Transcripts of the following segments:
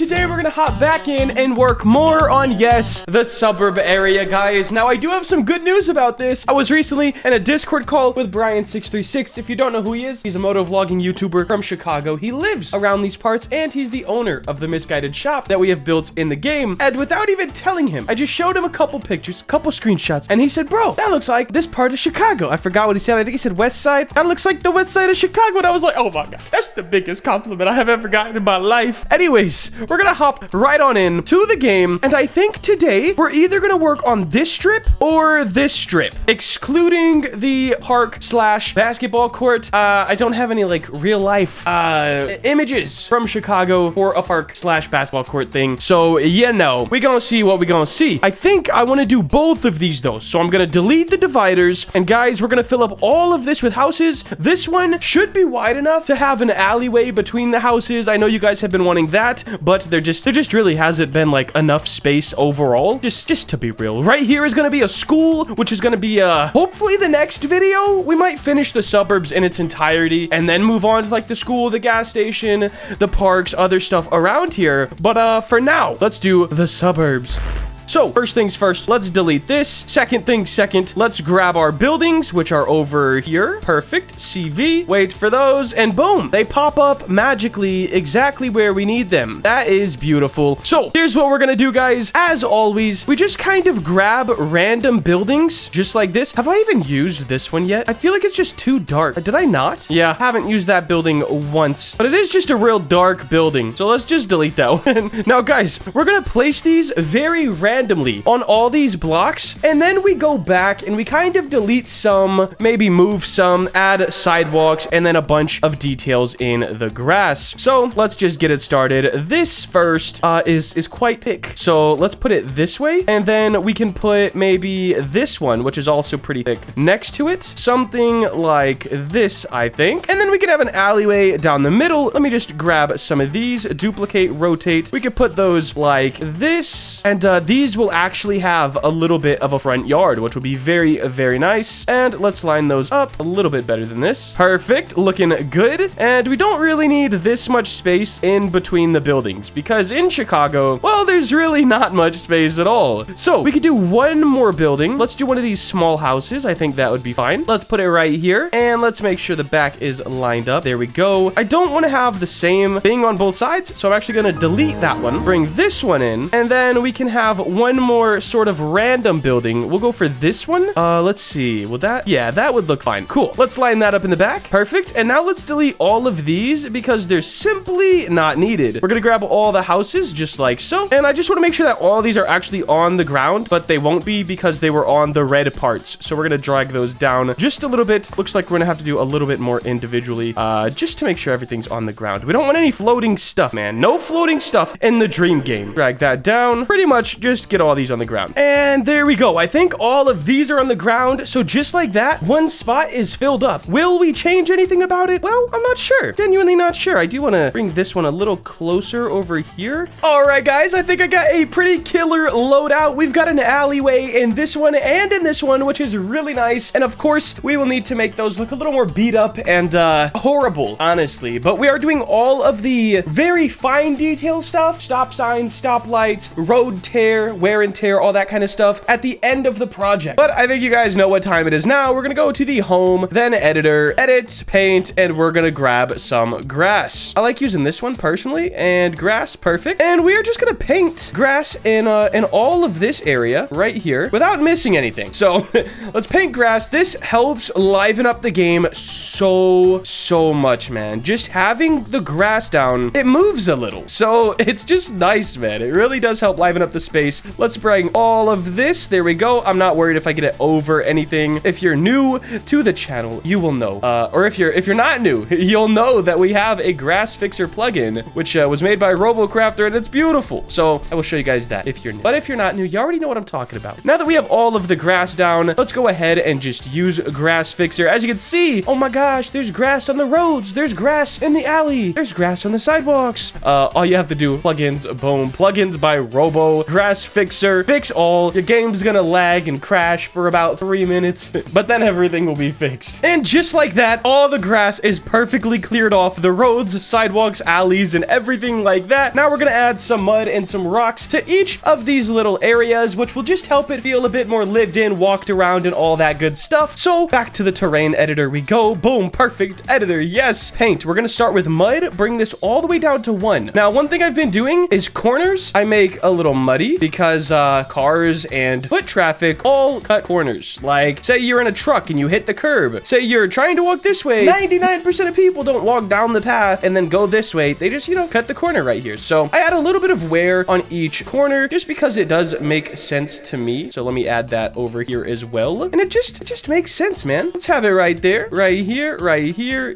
today we're gonna hop back in and work more on, yes, the suburb area, guys. Now, I do have some good news about this. I was recently in a Discord call with Brian636. If you don't know who he is, he's a motovlogging YouTuber from Chicago. He lives around these parts, and he's the owner of the Misguided shop that we have built in the game. And without even telling him, I just showed him a couple pictures, a couple screenshots, and he said, bro, that looks like this part of Chicago. I forgot what he said. I think he said west side. That looks like the west side of Chicago. And I was like, oh my God, that's the biggest compliment I have ever gotten in my life. Anyways, we're gonna hop right on in to the game. And I think today we're either gonna work on this strip or this strip, excluding the park slash basketball court. I don't have any like real life images from Chicago for a park slash basketball court thing. So yeah, no, we gonna see what we gonna see. I think I want to do both of these though. So I'm gonna delete the dividers, and guys, we're gonna fill up all of this with houses. This one should be wide enough to have an alleyway between the houses. I know you guys have been wanting that, but there just really hasn't been like enough space overall. Just to be real, right here is gonna be a school, which is gonna be hopefully the next video we might finish the suburbs in its entirety and then move on to like the school, the gas station, the parks, other stuff around here. But for now, let's do the suburbs. So, first things first, let's delete this. Second things second, let's grab our buildings, which are over here. Perfect. CV. Wait for those, and boom. They pop up magically exactly where we need them. That is beautiful. So, here's what we're gonna do, guys. As always, we just kind of grab random buildings, just like this. Have I even used this one yet? I feel like it's just too dark. Did I not? Yeah, haven't used that building once, but it is just a real dark building. So, let's just delete that one. Now, guys, we're gonna place these very randomly on all these blocks, and then we go back and we kind of delete some, maybe move some, add sidewalks, and then a bunch of details in the grass. So let's just get it started. This first is quite thick, so let's put it this way, and then we can put maybe this one, which is also pretty thick, next to it, something like this, I think. And then we can have an alleyway down the middle. Let me just grab some of these, duplicate, rotate. We could put those like this, and these will actually have a little bit of a front yard, which will be very, very nice. And let's line those up a little bit better than this. Perfect, looking good. And we don't really need this much space in between the buildings, because in Chicago, well, there's really not much space at all. So we could do one more building. Let's do one of these small houses. I think that would be fine. Let's put it right here, and let's make sure the back is lined up. There we go. I don't want to have the same thing on both sides, so I'm actually going to delete that one, bring this one in, and then we can have one more sort of random building. We'll go for this one. Let's see. Will that? Yeah, that would look fine. Cool. Let's line that up in the back. Perfect. And now let's delete all of these because they're simply not needed. We're gonna grab all the houses just like so. And I just want to make sure that all of these are actually on the ground, but they won't be because they were on the red parts. So we're gonna drag those down just a little bit. Looks like we're gonna have to do a little bit more individually, just to make sure everything's on the ground. We don't want any floating stuff, man. No floating stuff in the dream game. Drag that down. Pretty much just get all these on the ground. And there we go. I think all of these are on the ground. So just like that, one spot is filled up. Will we change anything about it? Well, I'm not sure. Genuinely not sure. I do want to bring this one a little closer over here. All right, guys, I think I got a pretty killer loadout. We've got an alleyway in this one and in this one, which is really nice. And of course, we will need to make those look a little more beat up and horrible, honestly. But we are doing all of the very fine detail stuff. Stop signs, stop lights, road tear, wear and tear, all that kind of stuff at the end of the project. But I think you guys know what time it is now. We're gonna go to the home, then editor, edit, paint, and we're gonna grab some grass. I like using this one personally, and grass, perfect. And we are just gonna paint grass in all of this area right here without missing anything. So let's paint grass. This helps liven up the game so much, man. Just having the grass down, it moves a little. So it's just nice, man. It really does help liven up the space. Let's bring all of this. There we go. I'm not worried if I get it over anything. If you're new to the channel, you will know. Or if you're not new, you'll know that we have a grass fixer plugin, which was made by RoboCrafter, and it's beautiful. So I will show you guys that if you're new. But if you're not new, you already know what I'm talking about. Now that we have all of the grass down, let's go ahead and just use grass fixer. As you can see, oh my gosh, there's grass on the roads. There's grass in the alley. There's grass on the sidewalks. All you have to do, plugins, boom, plugins by Robo, grass fixer. Fix all. Your game's gonna lag and crash for about 3 minutes, but then everything will be fixed. And just like that, all the grass is perfectly cleared off. The roads, sidewalks, alleys, and everything like that. Now we're gonna add some mud and some rocks to each of these little areas, which will just help it feel a bit more lived in, walked around, and all that good stuff. So back to the terrain editor we go. Boom, perfect editor. Yes, paint. We're gonna start with mud, bring this all the way down to 1. Now, one thing I've been doing is corners. I make a little muddy because cars and foot traffic all cut corners. Like, say you're in a truck and you hit the curb. Say you're trying to walk this way. 99% of people don't walk down the path and then go this way. They just, cut the corner right here. So I add a little bit of wear on each corner just because it does make sense to me. So let me add that over here as well. And it just makes sense, man. Let's have it right there, right here,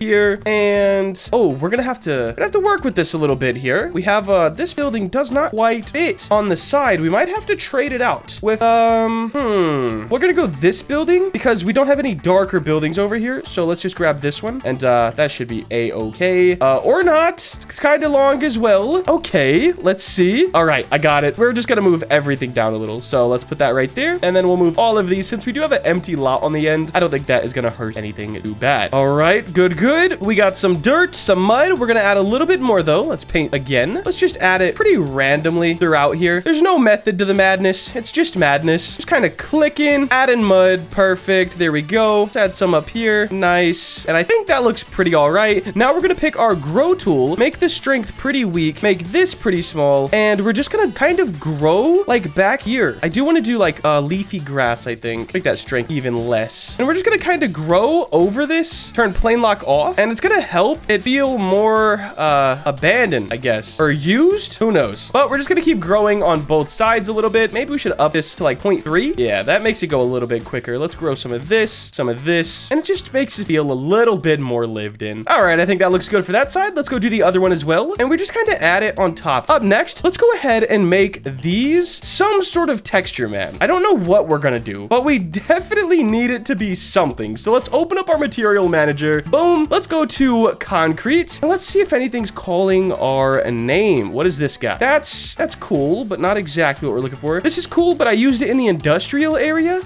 here. And oh, we're gonna have to work with this a little bit here. We have this building does not quite fit on the side. We might have to trade it out with we're gonna go this building because we don't have any darker buildings over here. So let's just grab this one, and that should be a-okay. Or not. It's kind of long as well. Okay, let's see. All right, I got it. We're just gonna move everything down a little. So let's put that right there, and then we'll move all of these. Since we do have an empty lot on the end, I don't think that is gonna hurt anything too bad. All right, good. We got some dirt, some mud. We're gonna add a little bit more though. Let's paint again. Let's just add it pretty randomly throughout here. There's no method to the madness. It's just madness. Just kind of clicking, adding mud. Perfect. There we go. Let's add some up here. Nice. And I think that looks pretty all right. Now we're gonna pick our grow tool, make the strength pretty weak, make this pretty small, and we're just gonna kind of grow like back here. I do want to do like leafy grass, I think. Make that strength even less. And we're just gonna kind of grow over this, turn plane lock off, and it's gonna help it feel more abandoned, I guess, or used. Who knows? But we're just gonna keep growing on both sides a little bit. Maybe we should up this to like 0.3. Yeah, that makes it go a little bit quicker. Let's grow some of this, and it just makes it feel a little bit more lived in. All right, I think that looks good for that side. Let's go do the other one as well, and we just kind of add it on top. Up next, let's go ahead and make these some sort of texture, man. I don't know what we're gonna do, but we definitely need it to be something. So let's open up our material manager. Boom. Let's go to concrete, and let's see if anything's calling our name. What is this guy? That's cool, but not exactly what we're looking for. This is cool, but I used it in the industrial area.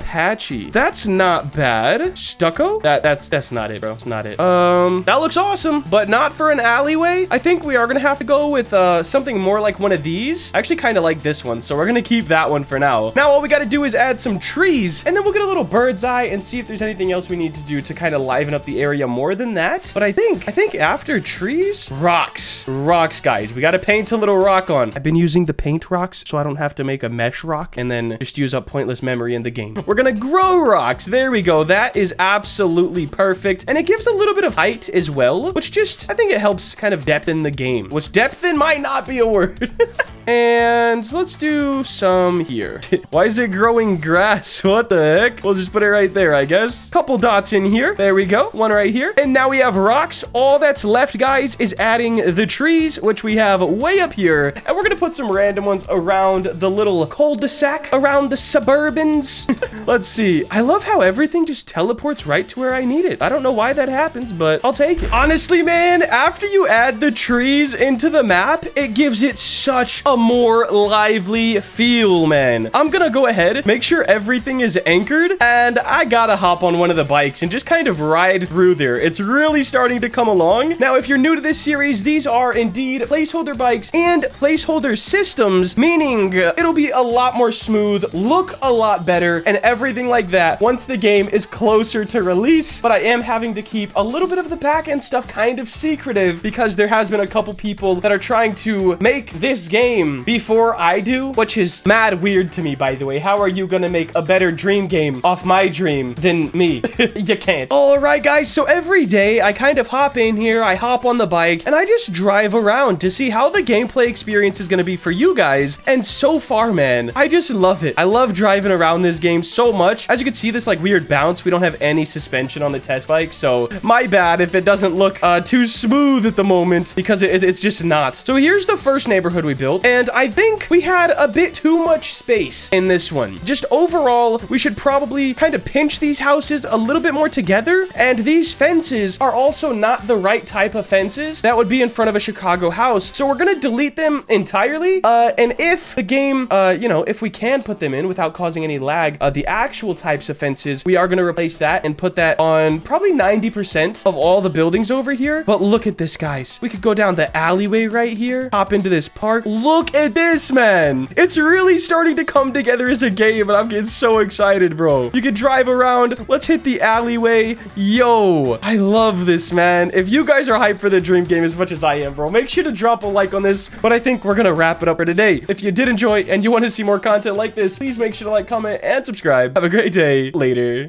Patchy. That's not bad. Stucco? That's not it, bro. It's not it. That looks awesome, but not for an alleyway. I think we are gonna have to go with something more like one of these. I actually kind of like this one, so we're gonna keep that one for now. Now all we gotta do is add some trees, and then we'll get a little bird's eye and see if there's anything else we need to do to kind of liven up the area more than that. But I think after trees, rocks, guys. We gotta paint a little rock on. I've been using the paint rocks so I don't have to make a mesh rock and then just use up pointless memory in the game. We're gonna grow rocks. There we go. That is absolutely perfect, and it gives a little bit of height as well, which just, I think it helps kind of depth in the game, which depth in might not be a word. And let's do some here. Why is it growing grass? What the heck? We'll just put it right there, I guess. Couple dots in here. There we go. One right here. And now we have rocks. All that's left, guys, is adding the trees, which we have way up here. And we're going to put some random ones around the little cul-de-sac, around the suburbans. Let's see. I love how everything just teleports right to where I need it. I don't know why that happens, but I'll take it. Honestly, man, after you add the trees into the map, it gives it such a more lively feel, man. I'm gonna go ahead, make sure everything is anchored, and I gotta hop on one of the bikes and just kind of ride through there. It's really starting to come along. Now, if you're new to this series, these are indeed placeholder bikes and placeholder systems, meaning it'll be a lot more smooth, look a lot better, and everything like that once the game is closer to release. But I am having to keep a little bit of the back end stuff kind of secretive because there has been a couple people that are trying to make this game before I do, which is mad weird to me, by the way. How are you gonna make a better dream game off my dream than me? You can't. All right, guys, so every day I kind of hop in here, I hop on the bike, and I just drive around to see how the gameplay experience is gonna be for you guys. And so far, man, I just love it. I love driving around this game so much. As you can see, this like weird bounce, we don't have any suspension on the test bike, so my bad if it doesn't look too smooth at the moment, because it's just not. So here's the first neighborhood we built. And I think we had a bit too much space in this one. Just overall, we should probably kind of pinch these houses a little bit more together. And these fences are also not the right type of fences that would be in front of a Chicago house. So we're going to delete them entirely. And if the game, you know, if we can put them in without causing any lag, the actual types of fences, we are going to replace that and put that on probably 90% of all the buildings over here. But look at this, guys. We could go down the alleyway right here, hop into this park. Look at this, man. It's really starting to come together as a game, and I'm getting so excited, bro. You can drive around. Let's hit the alleyway. Yo, I love this, man. If you guys are hyped for the dream game as much as I am, bro, make sure to drop a like on this. But I think we're going to wrap it up for today. If you did enjoy and you want to see more content like this, please make sure to like, comment, and subscribe. Have a great day. Later.